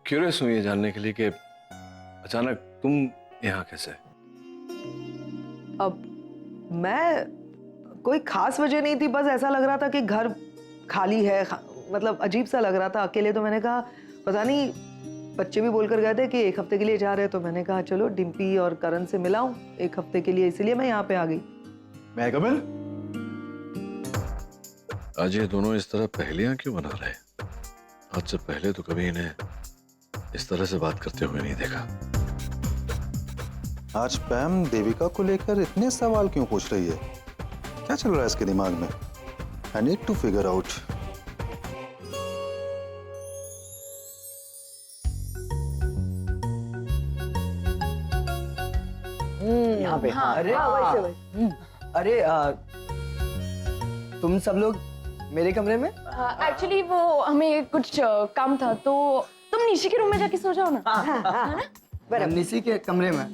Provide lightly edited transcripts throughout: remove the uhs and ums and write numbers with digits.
Curious हूँ ये जानने के लिए कि अचानक तुम यहाँ कैसे? अब मैं कोई खास वजह नहीं थी, बस ऐसा लग रहा था कि घर खाली है, मतलब अजीब सा लग रहा था अकेले। तो मैंने कहा पता नहीं, बच्चे भी बोलकर गए थे कि एक हफ्ते के लिए जा रहे हैं, तो मैंने कहा चलो डिम्पी और करण से मिलाऊं एक हफ्ते के लिए, इसलिए मैं यहाँ पे आ गई। मैं कमल, आज ये दोनों इस तरह पहेलियां क्यों बना रहे हैं? आज से पहले तो कभी इन्हें इस तरह से बात करते हुए नहीं देखा। आज पैम देविका को लेकर इतने सवाल क्यों पूछ रही है? क्या चल रहा है इसके दिमाग में? I need to figure out. यहाँ पे। हाँ, अरे अरे तुम सब लोग मेरे कमरे में? एक्चुअली वो हमें कुछ काम था, तो तुम निशी के रूम में जाके सो जाओ ना। है ना? निशी के कमरे में?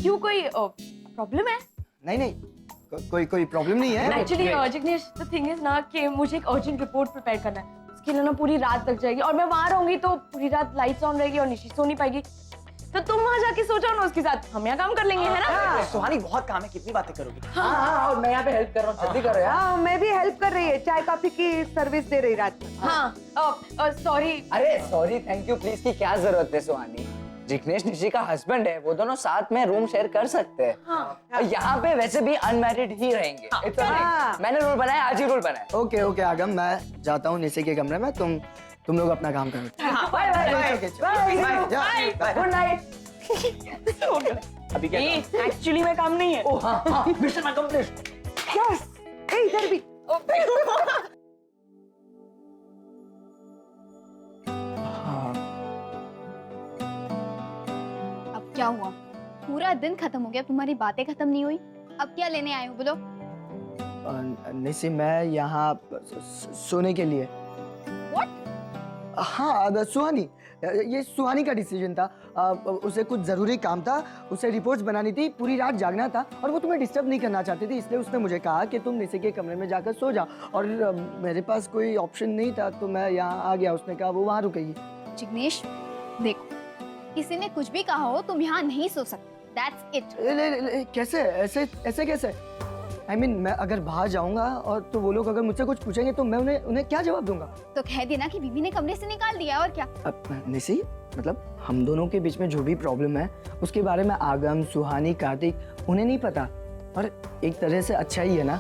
क्यों, कोई प्रॉब्लम है? नहीं नहीं, कोई प्रॉब्लम नहीं है। Actually Jignesh, the thing is ना कि मुझे एक अर्जेंट रिपोर्ट प्रिपेयर करना है। उसके लिए ना पूरी रात लग जाएगी, और मैं वहां रहूंगी तो पूरी रात लाइट्स ऑन रहेगी और निशी सो नहीं पाएगी। तो तुम वहां जाके सो जाओ ना उसके साथ, हम यहाँ काम कर लेंगे, है ना? सुहानी बहुत काम है, कितनी बातें करोगी? हाँ, और मैं यहाँ पे हेल्प कर रहा हूँ, जल्दी करो यार। हाँ, मैं भी हेल्प कर रही है, चाय कॉफी की सर्विस दे रही रात में। हाँ, सॉरी। अरे सॉरी, थैंक यू, प्लीज की क्या जरूरत है सुहानी? जिग्नेश निशी का हस्बैंड है, वो दोनों साथ में रूम शेयर कर सकते हैं। हाँ। यहाँ पे वैसे भी अनमैरिड ही रहेंगे। It's alright। मैंने रूल बनाया, आज ही रूल बनाया। ओके ओके आगम, मैं जाता हूँ निशी के कमरे में, तुम लोग अपना काम करो। Bye bye bye, good night. अभी क्या? एक्चुअली मैं काम नहीं है। ओह हाँ हाँ, मिशन अकम्प्लिश्ड। यस, इधर भी। अब क्या हुआ? पूरा दिन खत्म हो गया, तुम्हारी बातें खत्म नहीं हुई। अब क्या लेने आए हो, बोलो? निशी, मैं यहाँ सोने के लिए। हाँ सुहानी, ये सुहानी का डिसीजन था। उसे कुछ जरूरी काम था, उसे रिपोर्ट्स बनानी थी, पूरी रात जागना था, और वो तुम्हें डिस्टर्ब नहीं करना चाहती थी, इसलिए उसने मुझे कहा कि तुम निशी के कमरे में जाकर सो जाओ। और मेरे पास कोई ऑप्शन नहीं था, तो मैं यहाँ आ गया। उसने कहा वो वहाँ रुकेगी। जिग्नेश, देखो, किसी ने कुछ भी कहा हो, तुम यहाँ नहीं सो सकते। That's it। कैसे? ऐसे कैसे? I mean, मैं अगर बाहर जाऊंगा और तो वो लोग अगर मुझसे कुछ पूछेंगे तो मैं उन्हें क्या जवाब दूंगा? तो कह देना कि बीबी ने कमरे से निकाल दिया, और क्या? अब निशी, मतलब हम दोनों के बीच में जो भी प्रॉब्लम है उसके बारे में आगम, सुहानी, कार्तिक, उन्हें नहीं पता। और एक तरह से अच्छा ही है ना,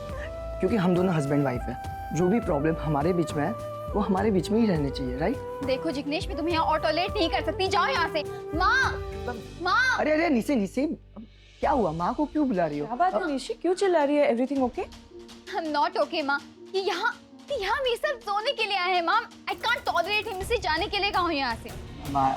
क्योंकि हम दोनों हस्बैंड वाइफ है। जो भी प्रॉब्लम हमारे बीच में है वो हमारे बीच में ही रहने चाहिए, राइट? देखो जिग्नेश, मैं तुम्हें यहाँ और टॉयलेट नहीं कर सकती, जाओ यहाँ से। माँ। अरे निशी, क्या हुआ? माँ को क्यों बुला रही हो? क्या बात है निशी, क्यों चिल्ला रही है? Everything okay? नॉट ओके माँ। ये यहाँ मेरे साथ सोने के लिए आए हैं माँ। I can't tolerate him. से जाने के लिए कहा हूँ यहाँ से। माँ,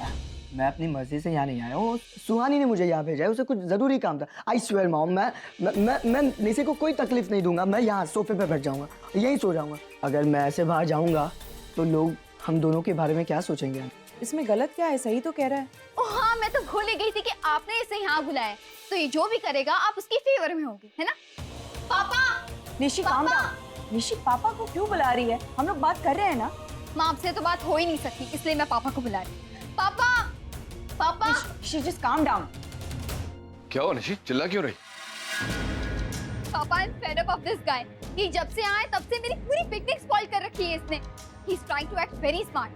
मैं अपनी मर्जी से यहाँ नहीं आया हूँ, सुहानी ने मुझे यहाँ भेजा है, उसे कुछ जरूरी काम था। आई स्वेयर मॉम, मैं निशी को कोई तकलीफ नहीं दूंगा। मैं यहाँ सोफे पे बैठ जाऊंगा, यहीं सो जाऊंगा। अगर मैं ऐसे बाहर जाऊंगा तो लोग हम दोनों के बारे में क्या सोचेंगे? इसमें गलत क्या है? सही तो कह रहा है। ओह हाँ, मैं तो भूल ही गई थी कि आपने इसे यहाँ बुलाया, तो ये जो भी करेगा आप उसकी फेवर में होगी, है ना? पापा। Nishi calm down. निशी, पापा को क्यों बुला रही है? हम लोग बात कर रहे हैं ना। माँ, आपसे तो बात हो ही नहीं सकती, इसलिए मैं पापा को बुला रही हूँ। पापा। Nishi just calm down. क्या हुआ निशी, चिल्ला क्यों रही? पापा, I am fed up of this guy. ये जब से आए तब से मेरी पूरी पिकनिक स्पॉइल कर रखी है इसने। He is trying to act very smart.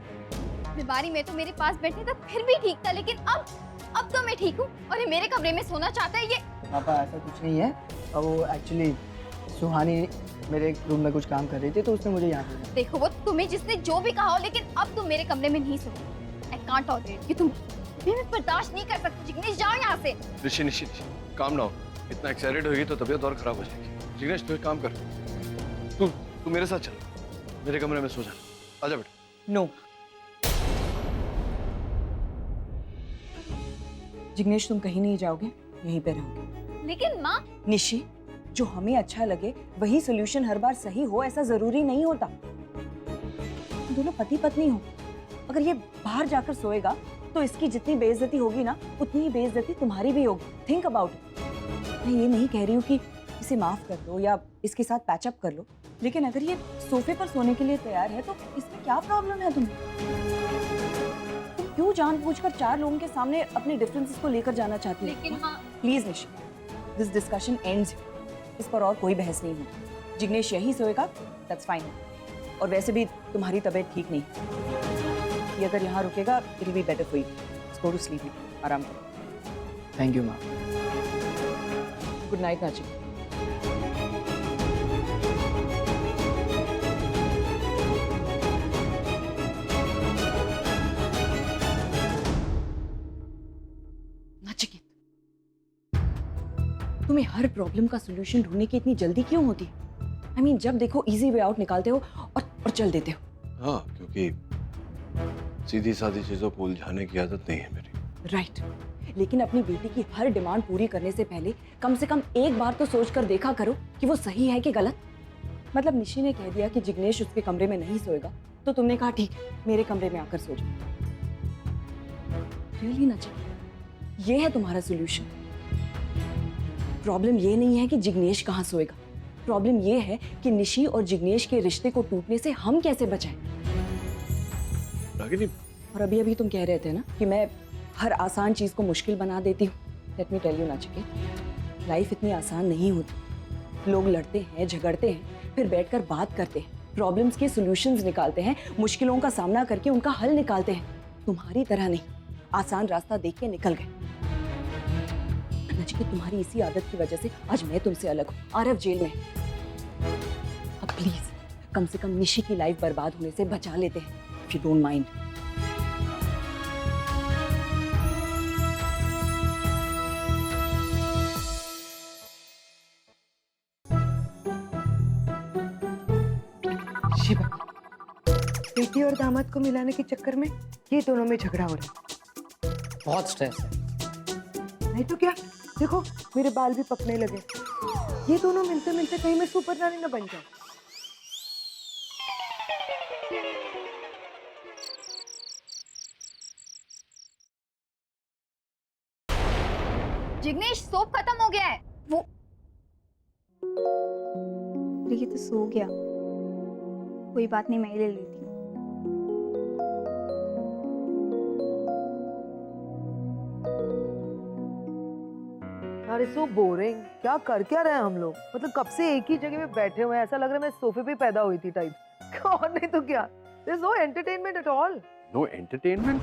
बीमारी में तो मेरे पास बैठे तो फिर भी ठीक था, लेकिन अब तो मैं ठीक हूँ और ये मेरे कमरे में सोना चाहता है। ये पापा, ऐसा कुछ नहीं है। वो एक्चुअली सुहानी मेरे रूम में कुछ काम कर रही थी, तो उसने मुझे यहाँ भेजा। देखो, वो तुम्हें जिसने जो भी कहा हो, लेकिन अब तुम मेरे कमरे में नहीं सो। आई कांट टॉलरेट कि तुम। मैं बर्दाश्त नहीं कर सकती। जिग्नेश, जाओ यहाँ से। Nishi calm down. इतना एक्साइटेड होगी तो तबीयत और खराब हो जाएगी। जिग्नेश, तू एक काम कर, तू मेरे साथ चल, मेरे कमरे में सो जा। आजा बेटा। नो। जिग्नेश, तुम कहीं नहीं जाओगे, यहीं पे रहोगे। लेकिन माँ। निशी, जो हमें अच्छा लगे वही सोल्यूशन हर बार सही हो, ऐसा जरूरी नहीं होता। दोनों पति पत्नी हो, अगर ये बाहर जाकर सोएगा तो इसकी जितनी बेइज्जती होगी ना, उतनी ही बेइज्जती तुम्हारी भी होगी। Think about it. मैं ये नहीं कह रही हूँ कि इसे माफ कर दो या इसके साथ पैचअप कर लो, लेकिन अगर ये सोफे पर सोने के लिए तैयार है तो इसमें क्या प्रॉब्लम है? तुम क्यों जानबूझकर 4 लोगों के सामने अपने डिफरेंसेस को लेकर जाना चाहती है? लेकिन माँ please Nishi, this discussion ends. इस पर और कोई बहस नहीं होगी। जिग्नेश यही सोएगा, दैट्स फाइन। और वैसे भी तुम्हारी तबीयत ठीक नहीं, ये अगर यहाँ रुकेगा it will be better for you. Go to sleep, आराम करो। थैंक यू माँ। Good night Nachi. नचिकेत, तुम्हें हर प्रॉब्लम का सॉल्यूशन ढूंढने की इतनी जल्दी क्यों होती है? I mean, जब देखो इजी वे आउट निकालते हो और चल देते हो। हाँ, क्योंकि सीधी सादी चीजों को उलझाने की आदत नहीं है मेरी। राइट, लेकिन अपनी बेटी की हर डिमांड पूरी करने से पहले कम से कम एक बार तो सोच कर देखा करो कि वो सही है कि गलत। मतलब निशि ने कह दिया कि जिग्नेश उसके कमरे में नहीं सोएगा, तो तुमने कहा ठीक है, मेरे कमरे में आकर सो जाओ। रियली नचिकेत, ये है तुम्हारा सॉल्यूशन। प्रॉब्लम ये नहीं है कि जिग्नेश कहाँ सोएगा, प्रॉब्लम ये है कि निशि और जिग्नेश के रिश्ते को टूटने से हम कैसे बचाएं। रागिनी, और अभी अभी तुम कह रहे थे ना कि मैं हर आसान चीज को मुश्किल बना देती हूँ। Let me tell you Nachiket, life इतनी आसान नहीं होती। लोग लड़ते हैं, झगड़ते हैं, फिर बैठकर बात करते हैं, प्रॉब्लम्स के सॉल्यूशंस निकालते हैं, मुश्किलों का सामना करके उनका हल निकालते हैं। तुम्हारी तरह नहीं, आसान रास्ता देख के निकल गए। नचिकेत, तुम्हारी इसी आदत की वजह से आज मैं तुमसे अलग हूँ, आरव जेल में। अब प्लीज कम से कम निशि की लाइफ बर्बाद होने से बचा लेते हैं, if you don't mind. Shiva, बेटी और दामाद को मिलाने के चक्कर में ये दोनों में झगड़ा हो रहा बहुत स्ट्रेस है। है। नहीं तो क्या, देखो मेरे बाल भी पकने लगे। ये दोनों मिलते मिलते कहीं मैं सुपर रानी न बन जाऊं। जिग्नेश, सोप खत्म हो गया है। वो ये तो सो गया, कोई बात नहीं, मैं ही ले लेती हूँ। अरे सो बोरिंग, क्या कर क्या रहे हैं हम लोग? मतलब कब से एक ही जगह पे बैठे हुए हैं, ऐसा लग रहा है मैं सोफे पे पैदा हुई थी टाइप। और नहीं तो क्या, there is no entertainment at all. No entertainment?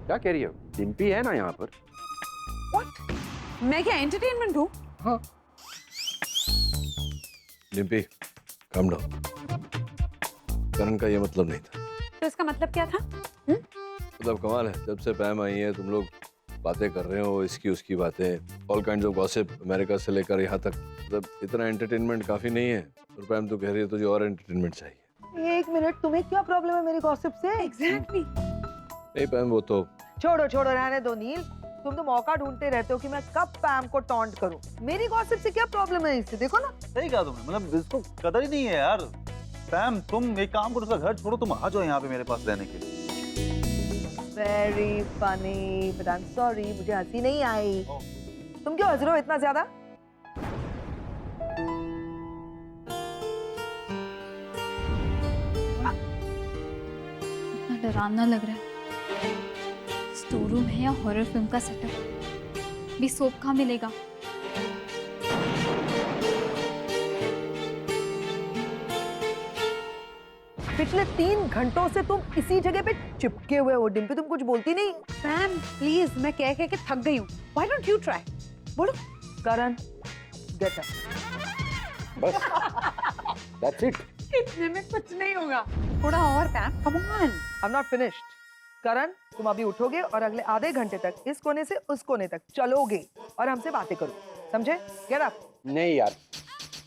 क्या कह रही है? डिम्पी है ना यहाँ पर? मैं क्या एंटरटेनमेंट हूँ? हाँ। Dimpy, calm down. करण का ये मतलब नहीं था। तो इसका मतलब क्या था? मतलब कमाल है, जब से पैम आई है तुम लोग बातें कर रहे हो, इसकी उसकी बातें, all kinds of gossip, America से लेकर यहाँ तक। मतलब इतना एंटरटेनमेंट काफी नहीं है। और पैम तू कह रही है तुझे और एंटरटेनमेंट चाहिए। एक मिनट, तुम्हें क्या प्रॉब्लम है मेरी गॉसिप से? एग्जैक्टली। नहीं पैम, वो तो छोड़ो छोड़ो, रहने दो नील। तुम तो मौका ढूंढते रहते हो कि मैं कब पैम को टॉन्ट करूं। मेरी गॉसिप से क्या प्रॉब्लम है इससे? देखो ना। सही कहा तुमने, मतलब इसको कदर ही नहीं है यार। पैम, तुम एक काम करो, उसका घर छोड़ो, तुम आ जाओ यहाँ पे मेरे पास रहने के लिए। Very funny, but I am sorry, मुझे हंसी नहीं आई। तुम क्यों हंस रहे हो इतना ज्यादा? इतना डरावना लग रहा है। स्टोर रूम है या हॉरर फिल्म का सेटअप? भी सोप कहाँ मिलेगा? पिछले 3 घंटों से तुम इसी जगह पे चिपके हुए हो। डिम्पी, तुम कुछ बोलती नहीं? मैम प्लीज, मैं कह के थक गई हूँ। Why don't you try? बोलो। Karan, get up. बस दैट्स इट। इतने में कुछ नहीं होगा, थोड़ा और पैम, come on. I am not finished. Karan, तुम अभी उठोगे और अगले आधे घंटे तक इस कोने से उस कोने तक चलोगे और हमसे बातें करो, समझे? Get up. नहीं यार,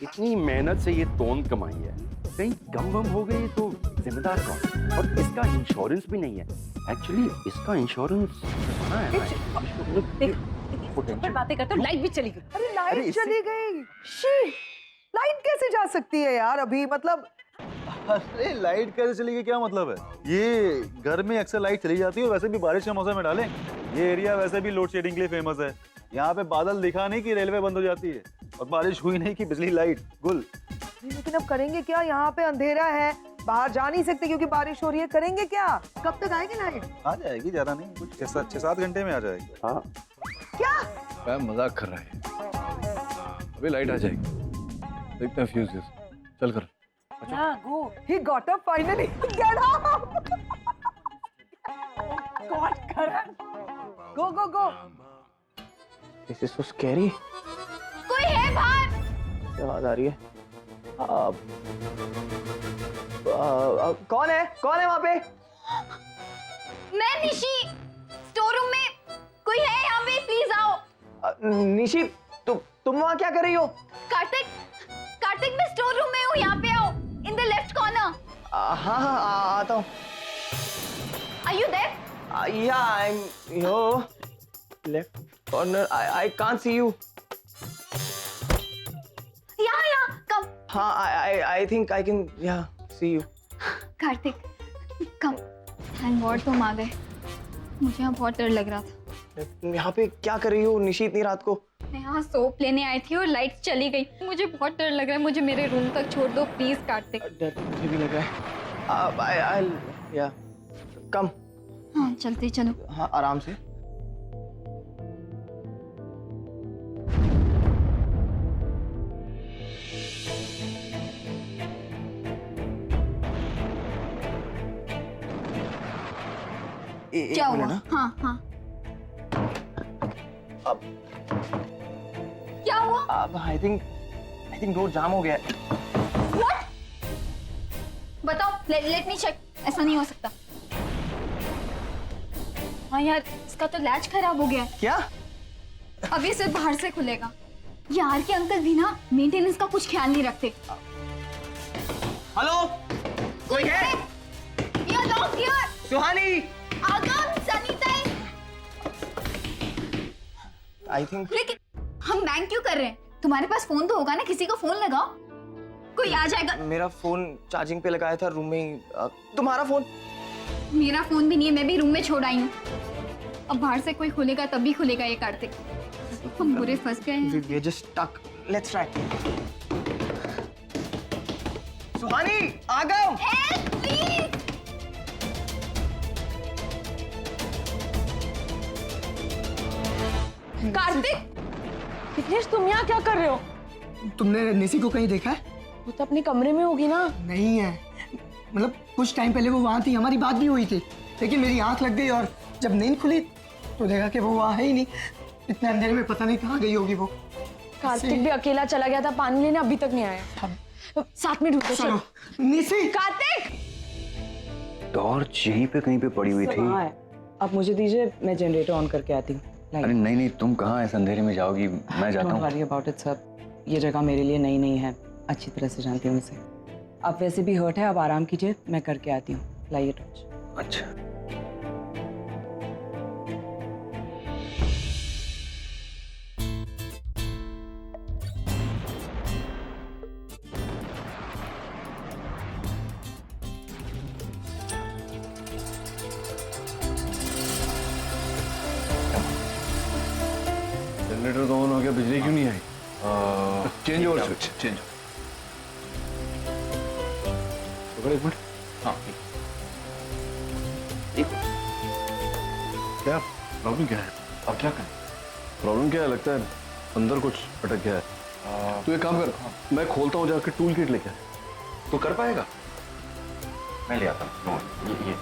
इतनी मेहनत से ये तोंद कमाई है, कहीं गम वम हो गई तो जिम्मेदार कौन? और इसका इंश्योरेंस भी नहीं है। एक्चुअली इसका इंश्योरेंस पर बातें करते हो, लाइट भी चली गई। अरे लाइट चली गई। शी, लाइट कैसे जा सकती है यार अभी? मतलब अरे लाइट कैसे चली गई, क्या मतलब है? ये घर में अक्सर लाइट चली जाती है, और वैसे भी बारिश के मौसम में डालें। ये एरिया वैसे भी लोड शेडिंग के लिए फेमस है। यहाँ पे बादल दिखा नहीं कि रेलवे बंद हो जाती है, और बारिश हुई नहीं कि बिजली लाइट गुल। लेकिन अब करेंगे क्या? यहाँ पे अंधेरा है, बाहर जा नहीं सकते क्योंकि बारिश हो रही है, करेंगे क्या? कब तक आएगी लाइट? आ जाएगी, ज्यादा नहीं, कुछ 6-7 घंटे में आ जाएगी। हाँ क्या? पैम मजाक कर रहा है, अभी लाइट आ जाएगी, देखते हैं फ्यूज। चल कर। Yeah, go. He got up finally. Get up. God, Karan. Go, go, go. This is so scary. कोई है बाहर? क्या आवाज आ रही है? कौन है वहाँ पे? मैं निशी, स्टोर रूम में कोई है यहाँ पे, प्लीज आओ। निशी, तुम वहाँ क्या कर रही हो? कार्तिक, कार्तिक मैं स्टोर रूम में हूँ, यहाँ पे आओ, इन द लेफ्ट कॉर्नर। हाँ आता हूँ। Are you there? Yeah, I'm here. Left corner. I can't see you. यहाँ, come. हाँ, I think I can see you. Kartik, come. Thank God तुम आ गए, मुझे यहाँ बहुत डर लग रहा था। यहाँ पे क्या कर रही हो निशी इतनी रात को? मैं यहाँ सोप लेने आई थी और लाइट चली गई, मुझे बहुत डर लग रहा है, मुझे मेरे रूम तक छोड़ दो प्लीज कार्तिक। डर मुझे भी लग रहा है। I'll come. हाँ चलते चलो। हाँ आराम से। क्या हुआ? हाँ हाँ अब क्या हुआ? अब I think डोर जाम हो गया है। What? बताओ, let me check। ऐसा नहीं हो सकता। हाँ यार, इसका तो लैच खराब हो गया है। क्या? अब ये सिर्फ बाहर से खुलेगा। यार के अंकल भी ना मेंटेनेंस का कुछ ख्याल नहीं रखते। हेलो, कोई है? You're locked here। सुहानी। आगम, सनीता। I think लेकिन हम बैंक क्यों कर रहे हैं? तुम्हारे पास फोन तो होगा ना, किसी को फोन लगाओ, कोई आ जाएगा। मेरा फोन चार्जिंग पे लगाया था रूम में ही। तुम्हारा फोन? मेरा फोन भी नहीं है, मैं भी रूम में छोड़ आई हूँ। अब बाहर से कोई खुलेगा तभी खुलेगा ये कार्तिक। हम बुरे फंस गए हैं। We're just stuck. Let's try. सुहानी, आगम। Help, please! कार्तिक, विघ्नेश तुम यहाँ क्या कर रहे हो? तुमने निशी को कहीं देखा है? वो तो अपने कमरे में होगी ना। नहीं है, मतलब कुछ टाइम पहले वो वहाँ थी, हमारी बात भी हुई थी, लेकिन मेरी आंख लग गई और जब नींद खुली तो देखा कि वो वहाँ है ही नहीं। इतने अंधेरे में पता नहीं कहाँ गई होगी वो। कार्तिक भी अकेला चला गया था पानी लेने, अभी तक नहीं आया। साथ में ढूंढते चलो। निशी! कार्तिक! टॉर्च यहीं पे कहीं पे पड़ी हुई थी। हाँ है। अब मुझे दीजिए, मैं जनरेटर ऑन करके आती हूँ। अरे नहीं, तुम कहाँ ऐसे अंधेरे में जाओगी, मैं जाता Don't हूँ। worry about it, sir. ये जगह मेरे लिए नई नहीं है, अच्छी तरह से जानती हूँ इसे। अब वैसे भी हर्ट है, अब आराम कीजिए, मैं करके आती हूँ। लाइए टॉर्च। अच्छा जनरेटर तो ऑन हो गया, बिजली क्यों नहीं आई? Change over switch, change. पकड़ एक मिनट। हाँ क्या प्रॉब्लम क्या है? अब क्या करें? प्रॉब्लम क्या है? लगता है अंदर कुछ अटक गया है। तू एक काम कर, मैं खोलता हूँ, जाकर टूल किट लेके आ। तो कर पाएगा? मैं ले आता हूँ। ये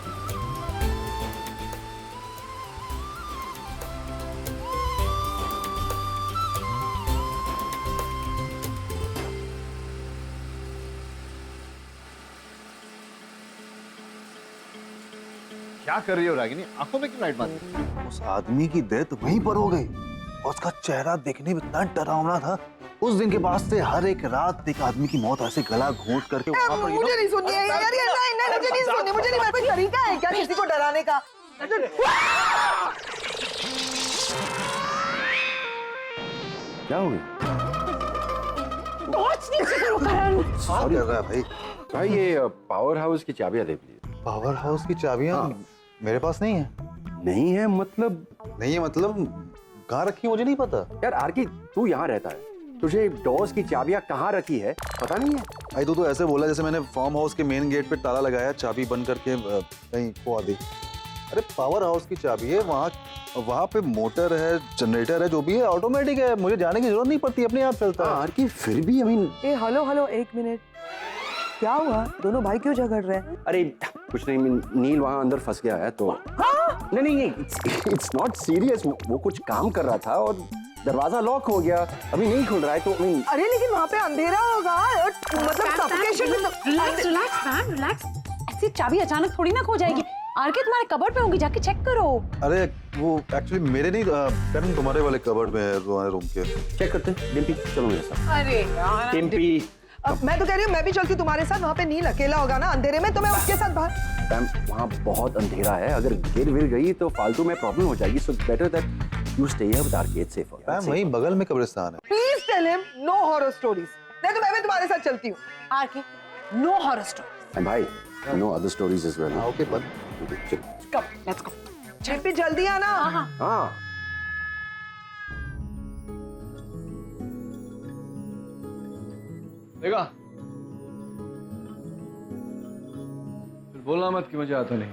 क्या कर रही हो रागिनी? आंखों में क्यों लाइट मारती? उस आदमी की डेथ वहीं पर हो गई और उसका चेहरा देखने में इतना डरावना था। उस दिन के बाद से हर एक रात एक आदमी की मौत ऐसे गला घोंट करके वहां पर मुझे नहीं सुननी है यार, ये नहीं, मुझे नहीं सुननी, मुझे नहीं। कोई तरीका है क्या किसी को डराने का? क्या हो गया? टॉर्च नीचे करो करण। क्या कर रहा है भाई? भाई ये पावर हाउस की चाबियां दे प्लीज। पावर हाउस की चाबियां मेरे पास नहीं है। नहीं है मतलब? नहीं है मतलब कहाँ रखी मुझे नहीं पता। यार आरकी, तू यहाँ रहता है, तुझे डोर्स की चाबियां कहाँ रखी है पता नहीं है? भाई तू तो ऐसे बोला जैसे मैंने फार्म हाउस के मेन गेट पे ताला लगाया, चाबी बंद करके कहीं खो दी। अरे पावर हाउस की चाबी है, वहाँ पे मोटर है, जनरेटर है, जो भी है ऑटोमेटिक है, मुझे जाने की जरूरत नहीं पड़ती, अपने आप चलता है। आर की फिर भी I mean A hello hello, एक मिनट, क्या हुआ? दोनों भाई क्यों झगड़ रहे हैं? अरे कुछ नहीं, नील वहां अंदर फंस गया है तो नहीं नहीं इट्स नॉट सीरियस। वो कुछ काम कर रहा था और दरवाजा लॉक हो गया, अभी नहीं खुल रहा है तो अरे लेकिन वहाँ पे अंधेरा होगा, मतलब suffocation. Relax relax ma'am relax. ऐसी चाबी अचानक थोड़ी ना खो जाएगी। आर के तुम्हारे कबर्ड पे होंगी, जाके चेक करो। अरे वो एक्चुअली मेरे नहीं, करण तुम्हारे वाले कबर्ड में है, तुम्हारे रूम के। चेक करते हैं। डिम्पी चलो मेरे साथ। अरे यार डिम्पी अब मैं तो कह रही हूँ मैं भी चलती तुम्हारे साथ, वहाँ पे नील अकेला होगा ना अंधेरे में, तो मैं उसके साथ बाहर। मैम वहाँ बहुत अंधेरा है, अगर गिर विर गई तो फालतू में प्रॉब्लम हो जाएगी, so better that you stay here with arcade safe. Ma'am वहीं बगल में कब्रिस्तान है। Please tell him no horror stories, नहीं तो मैं भी तुम्हारे साथ चलती हूँ। आर के नो हॉरर स्टोरी। एंड भाई no other stories as well. Okay but come let's go. छिपी जल्दी आना। हाँ देखा, फिर बोलना मत कि मुझे आता नहीं।